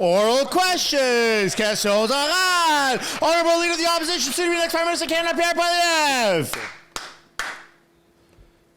Oral questions. Questions orales. Honourable Leader of the Opposition, soon to be the next Prime Minister of Canada, Pierre Poilievre.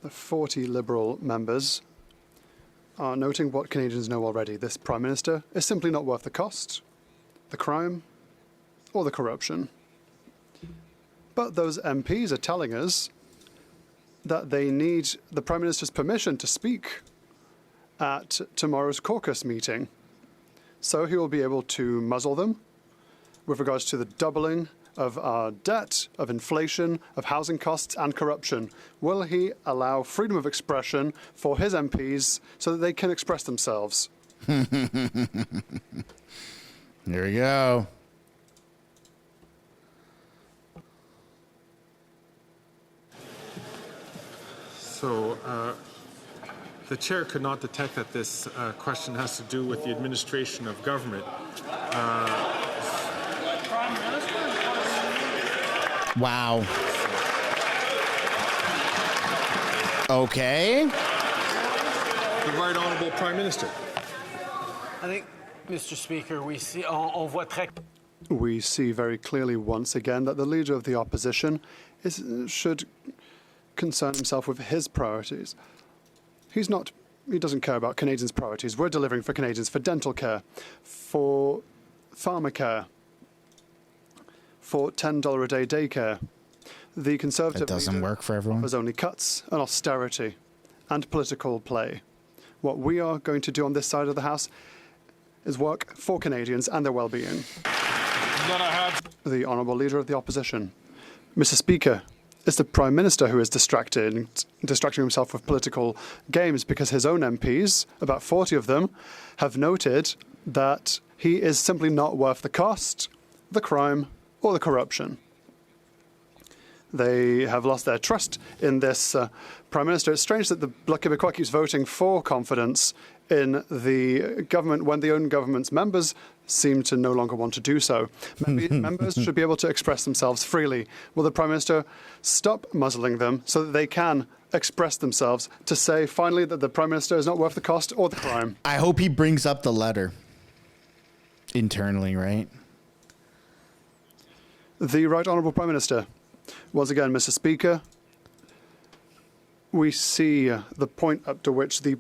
The 40 Liberal members are noting what Canadians know already. This Prime Minister is simply not worth the cost, the crime, or the corruption. But those MPs are telling us that they need the Prime Minister's permission to speak at tomorrow's caucus meeting. So he will be able to muzzle them with regards to the doubling of our debt, of inflation, of housing costs and corruption. Will he allow freedom of expression for his MPs so that they can express themselves? Here we go. So, the chair could not detect that this question has to do with the administration of government. Wow. Okay. The Right Honourable Prime Minister. I think, Mr. Speaker, we see very clearly once again that the Leader of the Opposition should concern himself with his priorities. He doesn't care about Canadians' priorities. We're delivering for Canadians, for dental care, for pharmacare, for $10 a day daycare. The Conservative It doesn't work for everyone. Offers only cuts and austerity and political play. What we are going to do on this side of the House is work for Canadians and their well-being. The Honourable Leader of the Opposition. Mr. Speaker, it's the Prime Minister who is distracting himself with political games because his own MPs, about 40 of them, have noted that he is simply not worth the cost, the crime, or the corruption. They have lost their trust in this Prime Minister. It's strange that the Bloc Québécois keeps voting for confidence in the government when the own government's members seem to no longer want to do so. Members should be able to express themselves freely. Will the Prime Minister stop muzzling them so that they can express themselves to say finally that the Prime Minister is not worth the cost or the crime? I hope he brings up the letter internally, right? The Right Honourable Prime Minister. Once again, Mr. Speaker, we see the point up to which the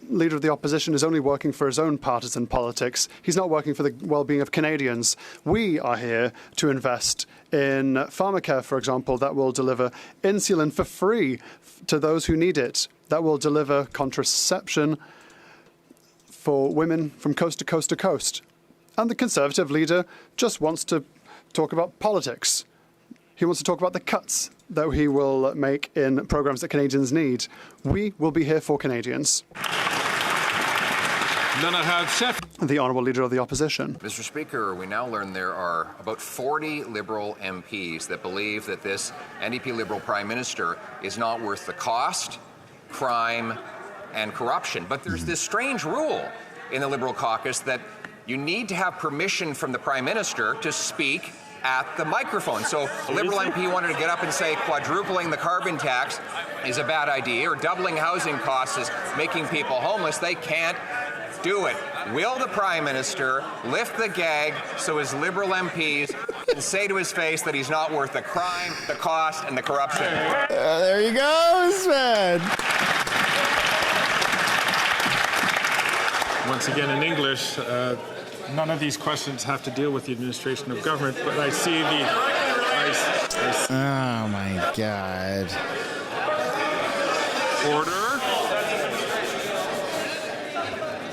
Leader of the Opposition is only working for his own partisan politics. He's not working for the well-being of Canadians. We are here to invest in pharmacare, for example, that will deliver insulin for free to those who need it, that will deliver contraception for women from coast to coast to coast. And the Conservative leader just wants to talk about politics. He wants to talk about the cuts that he will make in programs that Canadians need. We will be here for Canadians. The Honourable Leader of the Opposition. Mr. Speaker, we now learn there are about 40 Liberal MPs that believe that this NDP Liberal Prime Minister is not worth the cost, crime, and corruption. But there's this strange rule in the Liberal caucus that you need to have permission from the Prime Minister to speak at the microphone. So a Liberal MP wanted to get up and say quadrupling the carbon tax is a bad idea or doubling housing costs is making people homeless. They can't do it. Will the Prime Minister lift the gag so his Liberal MPs can say to his face that he's not worth the crime, the cost, and the corruption? There he goes, man. Once again, in English, none of these questions have to deal with the administration of government, but I see Oh, my God. Order.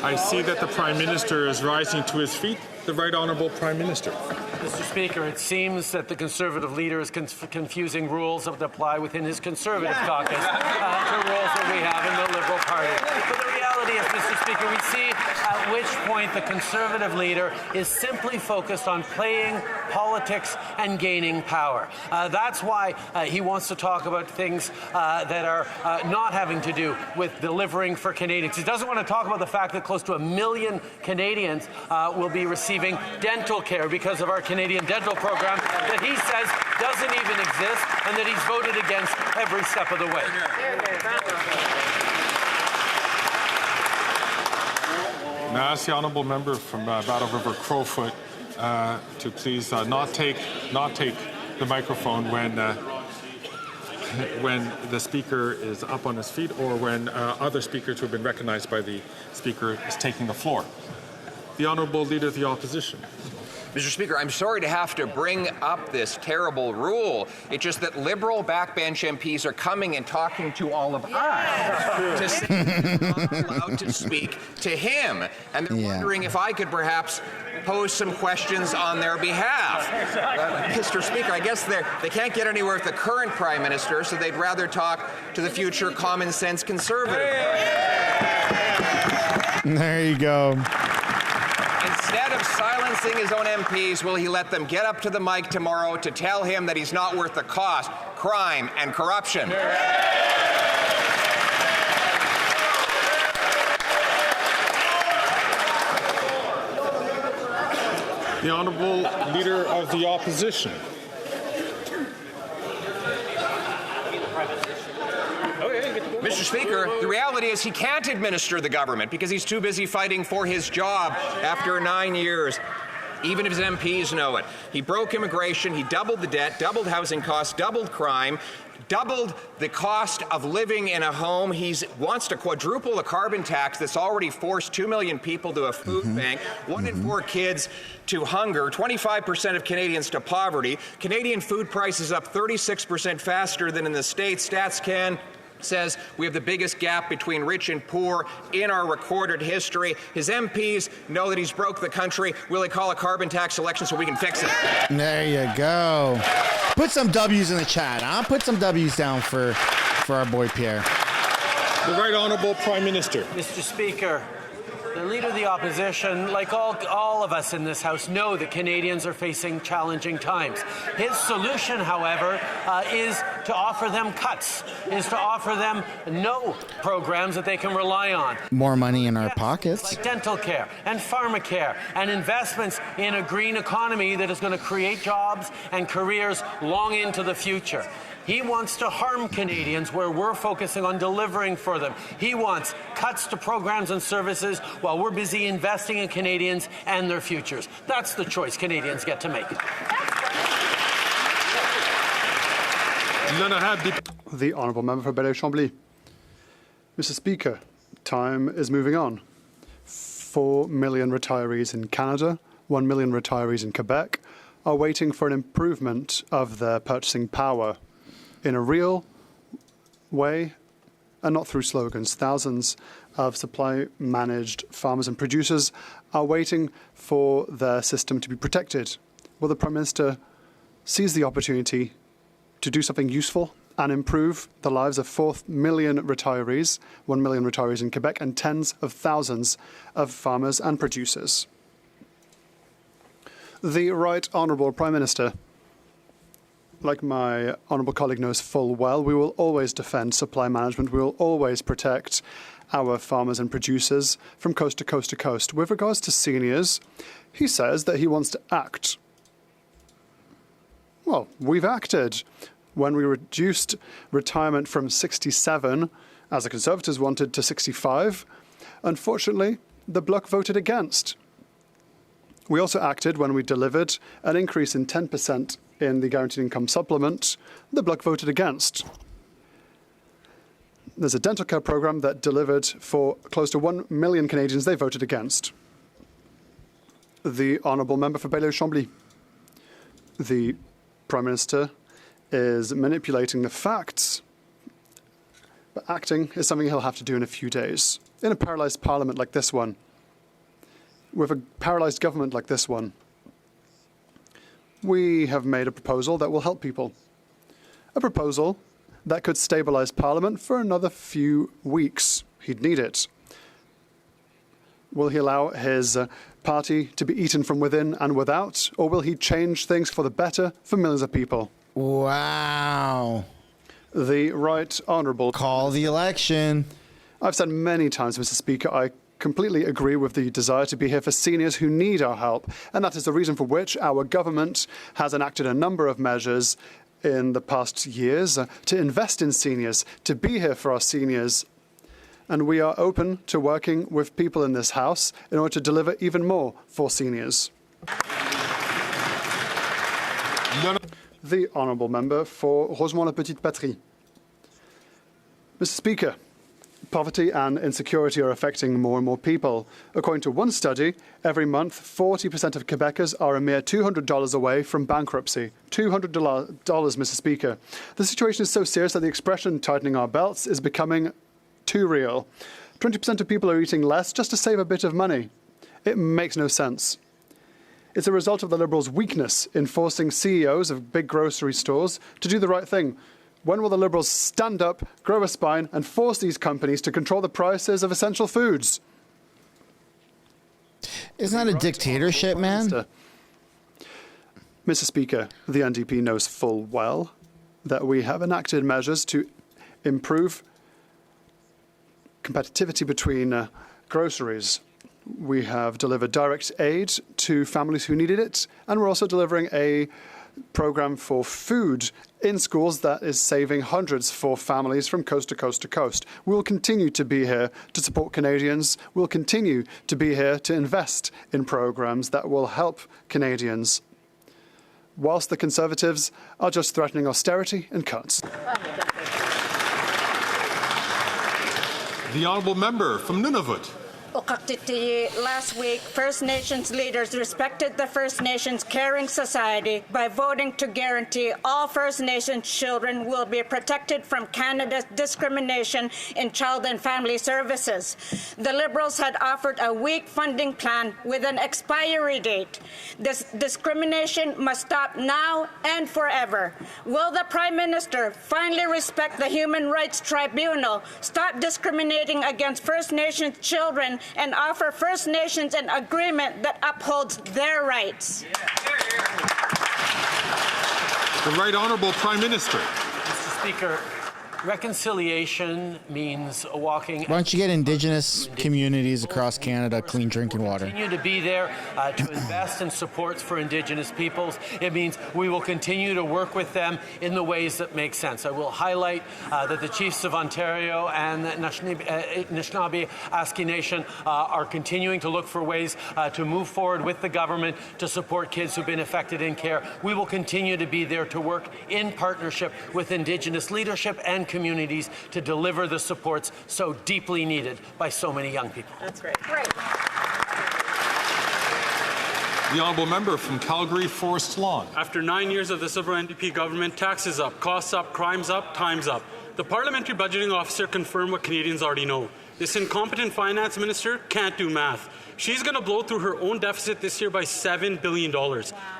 I see that the Prime Minister is rising to his feet. The Right Honourable Prime Minister. Mr. Speaker, it seems that the Conservative leader is confusing rules that apply within his Conservative caucus to rules that we have in the Liberal Party. But the reality is, Mr. Speaker, we see at which point the Conservative leader is simply focused on playing politics and gaining power. That's why he wants to talk about things that are not having to do with delivering for Canadians. He doesn't want to talk about the fact that close to 1 million Canadians will be receiving dental care because of our Canadian dental program that he says doesn't even exist and that he's voted against every step of the way. And I ask the honourable member from Battle River Crowfoot to please not take the microphone when the speaker is up on his feet or when other speakers who have been recognized by the speaker is taking the floor. The Honourable Leader of the Opposition. Mr. Speaker, I'm sorry to have to bring up this terrible rule. It's just that Liberal backbench MPs are coming and talking to all of us to say they're not allowed to speak to him. And they're wondering if I could perhaps pose some questions on their behalf. Mr. Speaker, I guess they can't get anywhere with the current Prime Minister, so they'd rather talk to the future common sense Conservative. There you go. Instead of silencing his own MPs, will he let them get up to the mic tomorrow to tell him that he's not worth the cost, crime, and corruption? The Honourable Leader of the Opposition. Mr. Speaker, the reality is he can't administer the government because he's too busy fighting for his job after 9 years. Even if his MPs know it. He broke immigration, he doubled the debt, doubled housing costs, doubled crime, doubled the cost of living in a home. He wants to quadruple the carbon tax that's already forced 2 million people to a food bank, 1 in 4 kids to hunger, 25% of Canadians to poverty. Canadian food prices up 36% faster than in the States. StatsCan says we have the biggest gap between rich and poor in our recorded history. His MPs know that he's broke the country. Will he call a carbon tax election so we can fix it? There you go. Put some W's in the chat, huh? Put some W's down for our boy Pierre. The Right Honourable Prime Minister. Mr. Speaker, the Leader of the Opposition, like all of us in this House, know that Canadians are facing challenging times. His solution, however, is to offer them cuts, is to offer them no programs that they can rely on. More money in our pockets. Like dental care and pharmacare and investments in a green economy that is going to create jobs and careers long into the future. He wants to harm Canadians where we're focusing on delivering for them. He wants cuts to programs and services while we're busy investing in Canadians and their futures. That's the choice Canadians get to make. The Honourable Member for Bellevue-Chambly. Mr. Speaker, time is moving on. 4 million retirees in Canada, 1 million retirees in Quebec are waiting for an improvement of their purchasing power. In a real way and not through slogans. Thousands of supply-managed farmers and producers are waiting for their system to be protected. Will the Prime Minister seize the opportunity to do something useful and improve the lives of 4 million retirees, 1 million retirees in Quebec, and tens of thousands of farmers and producers? The Right Honourable Prime Minister. Like my honourable colleague knows full well, we will always defend supply management. We will always protect our farmers and producers from coast to coast to coast. With regards to seniors, he says that he wants to act. Well, we've acted. When we reduced retirement from 67, as the Conservatives wanted, to 65, unfortunately, the Bloc voted against. We also acted when we delivered an increase in 10% in the Guaranteed Income Supplement. The Bloc voted against. There's a dental care programme that delivered for close to 1 million Canadians. They voted against. The Honourable Member for Bellevue-Chambly. The Prime Minister is manipulating the facts, but acting is something he'll have to do in a few days. In a paralysed parliament like this one, with a paralysed government like this one, we have made a proposal that will help people. A proposal that could stabilise Parliament for another few weeks. He'd need it. Will he allow his party to be eaten from within and without, or will he change things for the better for millions of people? Wow. The Right Honourable. Call the election. I've said many times, Mr. Speaker, I completely agree with the desire to be here for seniors who need our help, and that is the reason for which our government has enacted a number of measures in the past years to invest in seniors, to be here for our seniors. and we are open to working with people in this House in order to deliver even more for seniors. The Honourable Member for Rosemont-la-Petite-Patrie. Mr. Speaker, poverty and insecurity are affecting more and more people. According to one study, every month 40% of Quebecers are a mere $200 away from bankruptcy. $200, Mr. Speaker. The situation is so serious that the expression tightening our belts is becoming too real. 20% of people are eating less just to save a bit of money. It makes no sense. It's a result of the Liberals' weakness in forcing CEOs of big grocery stores to do the right thing. When will the Liberals stand up, grow a spine, and force these companies to control the prices of essential foods? Isn't that a dictatorship, man? Mr. Speaker, the NDP knows full well that we have enacted measures to improve competitivity between groceries. We have delivered direct aid to families who needed it, and we're also delivering a program for food in schools that is saving hundreds for families from coast to coast to coast. We will continue to be here to support Canadians. We'll continue to be here to invest in programs that will help Canadians, whilst the Conservatives are just threatening austerity and cuts. The Honourable Member from Nunavut. Last week, First Nations leaders respected the First Nations caring society by voting to guarantee all First Nations children will be protected from Canada's discrimination in child and family services. The Liberals had offered a weak funding plan with an expiry date. This discrimination must stop now and forever. Will the Prime Minister finally respect the Human Rights Tribunal, stop discriminating against First Nations children, and offer First Nations an agreement that upholds their rights? The Right Honourable Prime Minister. Mr. Speaker, reconciliation means walking. Why don't you get Indigenous communities across Canada clean drinking water? Continue to be there to invest in supports for Indigenous peoples. It means we will continue to work with them in the ways that make sense. I will highlight that the Chiefs of Ontario and the Anishinaabe Aski Nation are continuing to look for ways to move forward with the government to support kids who've been affected in care. We will continue to be there to work in partnership with Indigenous leadership and communities to deliver the supports so deeply needed by so many young people. That's great. Great. The Honourable Member from Calgary Forest Lawn. After 9 years of this Liberal NDP government, taxes up, costs up, crimes up, time's up. The Parliamentary Budgeting Officer confirmed what Canadians already know. This incompetent finance minister can't do math. She's going to blow through her own deficit this year by $7 billion.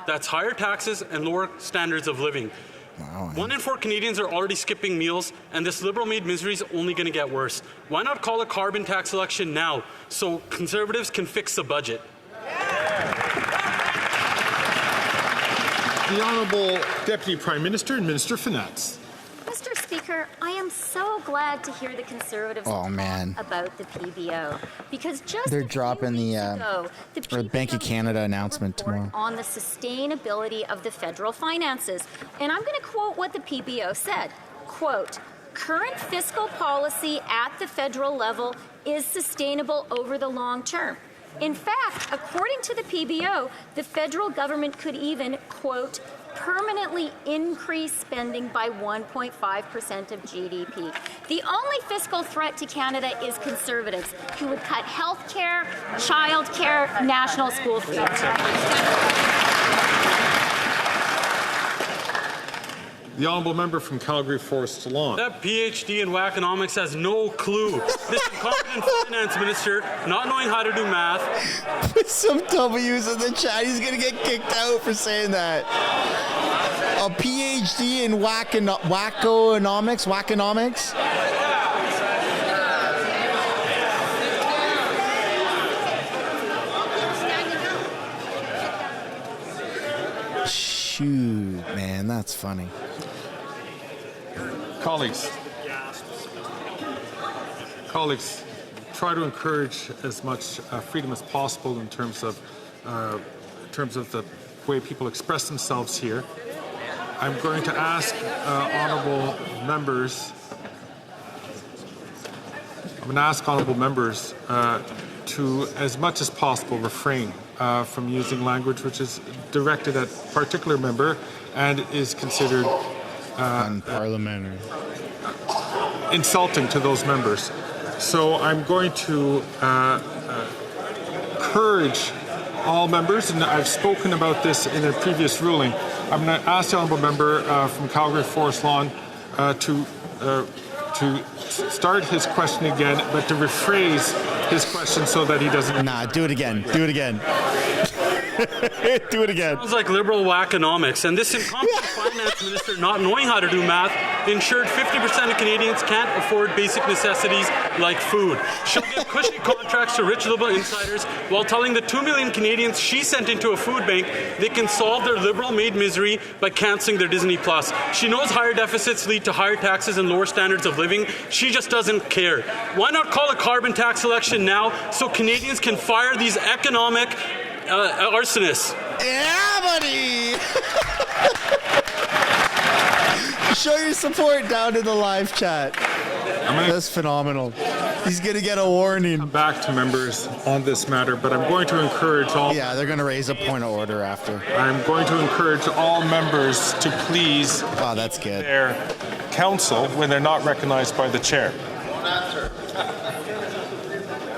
That's higher taxes and lower standards of living. Wow. 1 in 4 Canadians are already skipping meals, and this Liberal-made misery is only going to get worse. Why not call a carbon tax election now so Conservatives can fix the budget? The Honourable Deputy Prime Minister and Minister of Finance. Mr. Speaker, I am so glad to hear the Conservatives talk about the PBO, because just they're dropping the PBO Bank of Canada announcement tomorrow on the sustainability of the federal finances. And I'm going to quote what the PBO said. Quote, "Current fiscal policy at the federal level is sustainable over the long term. In fact, according to the PBO, the federal government could even, quote, permanently increase spending by 1.5% of GDP. The only fiscal threat to Canada is Conservatives, who would cut health care, child care, national school fees." The Honourable Member from Calgary Forest Lawn. That PhD in wackonomics has no clue. This incompetent finance minister not knowing how to do math. Put some W's in the chat. He's going to get kicked out for saying that. A PhD in wackonomics? Shoot, man, that's funny. Colleagues, try to encourage as much freedom as possible in terms of the way people express themselves here. I'm going to ask honourable members I'm going to ask honourable members to, as much as possible, refrain from using language which is directed at a particular member and is considered Unparliamentary. insulting to those members. So I'm going to encourage all members, and I've spoken about this in a previous ruling. I'm going to ask the honourable member from Calgary Forest Lawn to start his question again, but to rephrase his question so that he doesn't. Nah, do it again. Do it again. Do it again. Sounds like liberal wackonomics, and this incompetent finance minister not knowing how to do math ensured 50% of Canadians can't afford basic necessities like food. She'll give cushy contracts to rich liberal insiders while telling the 2 million Canadians she sent into a food bank they can solve their liberal-made misery by cancelling their Disney+. She knows higher deficits lead to higher taxes and lower standards of living. She just doesn't care. Why not call a carbon tax election now so Canadians can fire these economic arsonists? Yeah, buddy! Show your support down in the live chat. That's phenomenal. He's going to get a warning. Back to members on this matter, but I'm going to encourage all. Yeah, they're going to raise a point of order after. I'm going to encourage all members to please. Oh, that's good. Their counsel when they're not recognized by the chair.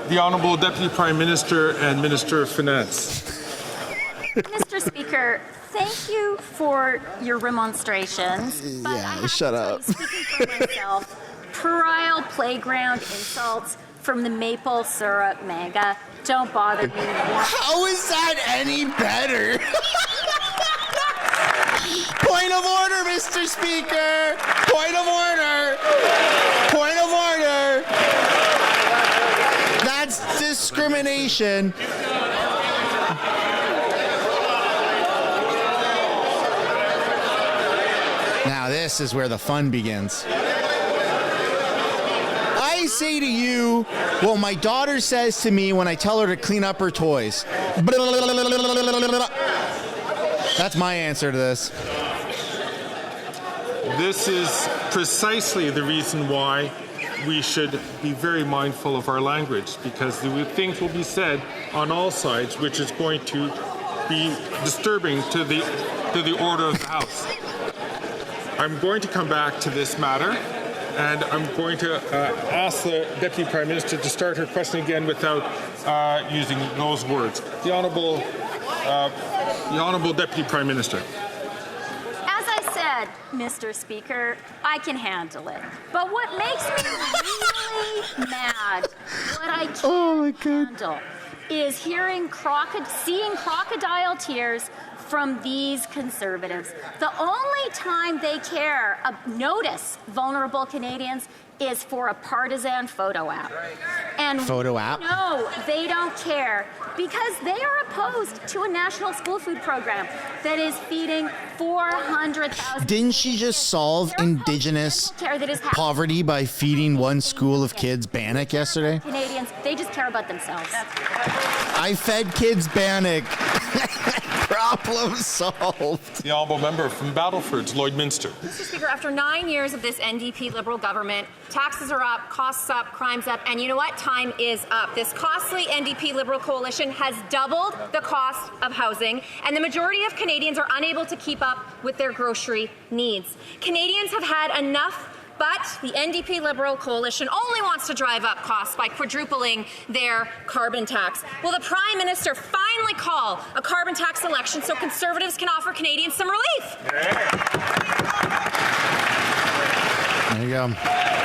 The Honourable Deputy Prime Minister and Minister of Finance. Mr. Speaker, thank you for your remonstrations. But Yeah, I have shut to tell up. you, speaking for myself, puerile playground insults from the maple syrup mega don't bother me. How is that any better? Point of order, Mr. Speaker! Point of order! Point of order! That's discrimination. Now this is where the fun begins. I say to you what my daughter says to me when I tell her to clean up her toys. That's my answer to this. This is precisely the reason why we should be very mindful of our language, because the things will be said on all sides which is going to be disturbing to the order of the House. I'm going to come back to this matter, and I'm going to ask the Deputy Prime Minister to start her question again without using those words. The Honourable Deputy Prime Minister. As I said, Mr. Speaker, I can handle it. But what makes me really mad, what I can't handle, is seeing crocodile tears from these Conservatives. The only time they notice vulnerable Canadians is for a partisan photo op. And Photo op? No, they don't care because they are opposed to a national school food program that is feeding 400,000. Didn't she just solve Indigenous poverty by feeding one school of kids Bannock yesterday? Canadians, they just care about themselves. I fed kids Bannock. Problem solved. The Honourable Member from Battleford's Lloydminster. Mr. Speaker, after 9 years of this NDP Liberal government, taxes are up, costs up, crimes up, and you know what? Time is up. This costly NDP Liberal coalition has doubled the cost of housing, and the majority of Canadians are unable to keep up with their grocery needs. Canadians have had enough. But the NDP Liberal coalition only wants to drive up costs by quadrupling their carbon tax. Will the Prime Minister finally call a carbon tax election so Conservatives can offer Canadians some relief? There you go.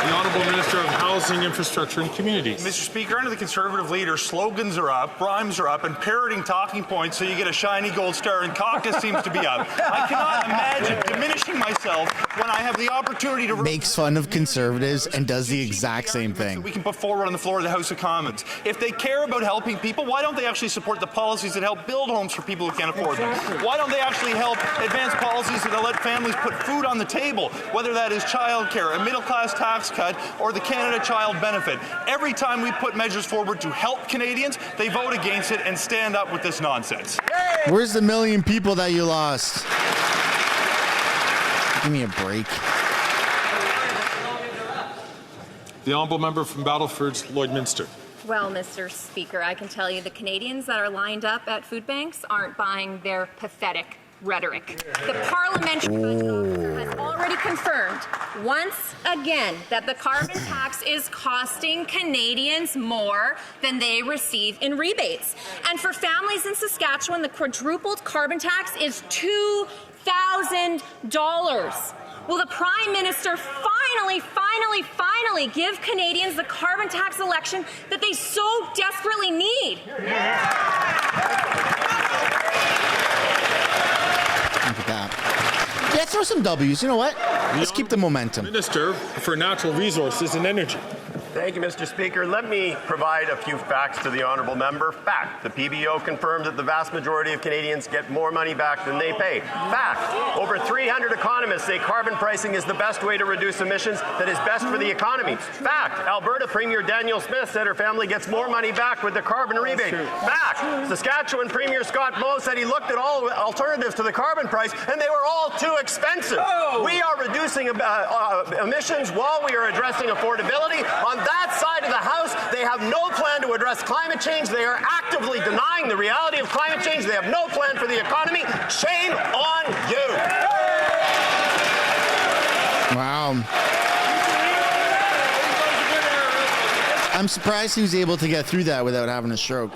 The Honourable Minister of Housing, Infrastructure and Communities. Mr. Speaker, under the Conservative leader, slogans are up, rhymes are up, and parroting talking points so you get a shiny gold star and caucus seems to be up. I cannot imagine diminishing myself when I have the opportunity to makes fun of Conservatives and does the exact same thing. We can put forward on the floor of the House of Commons. If they care about helping people, why don't they actually support the policies that help build homes for people who can't afford them? Why don't they actually help advance policies that let families put food on the table, whether that is childcare, a middle-class tax cut, or the Canada Child Benefit? Every time we put measures forward to help Canadians, they vote against it and stand up with this nonsense. Where's the million people that you lost? Give me a break. The honourable member from Battleford's Lloydminster. Well, Mr. Speaker, I can tell you the Canadians that are lined up at food banks aren't buying their pathetic rhetoric. The parliamentary budget officer has already confirmed once again that the carbon tax is costing Canadians more than they receive in rebates. And for families in Saskatchewan, the quadrupled carbon tax is $2,000. Will the Prime Minister finally give Canadians the carbon tax election that they so desperately need? Look at that. Yeah, throw some W's. You know what? Let's keep the momentum. Minister for Natural Resources and Energy. Thank you, Mr. Speaker. Let me provide a few facts to the honourable member. Fact, the PBO confirmed that the vast majority of Canadians get more money back than they pay. Fact, over 300 economists say carbon pricing is the best way to reduce emissions that is best for the economy. Fact, Alberta Premier Danielle Smith said her family gets more money back with the carbon rebate. Fact, Saskatchewan Premier Scott Moe said he looked at all alternatives to the carbon price and they were all too expensive. We are reducing emissions while we are addressing affordability. On that side of the House, they have no plan to address climate change. They are actively denying the reality of climate change. They have no plan for the economy. Shame on you. Wow. I'm surprised he was able to get through that without having a stroke.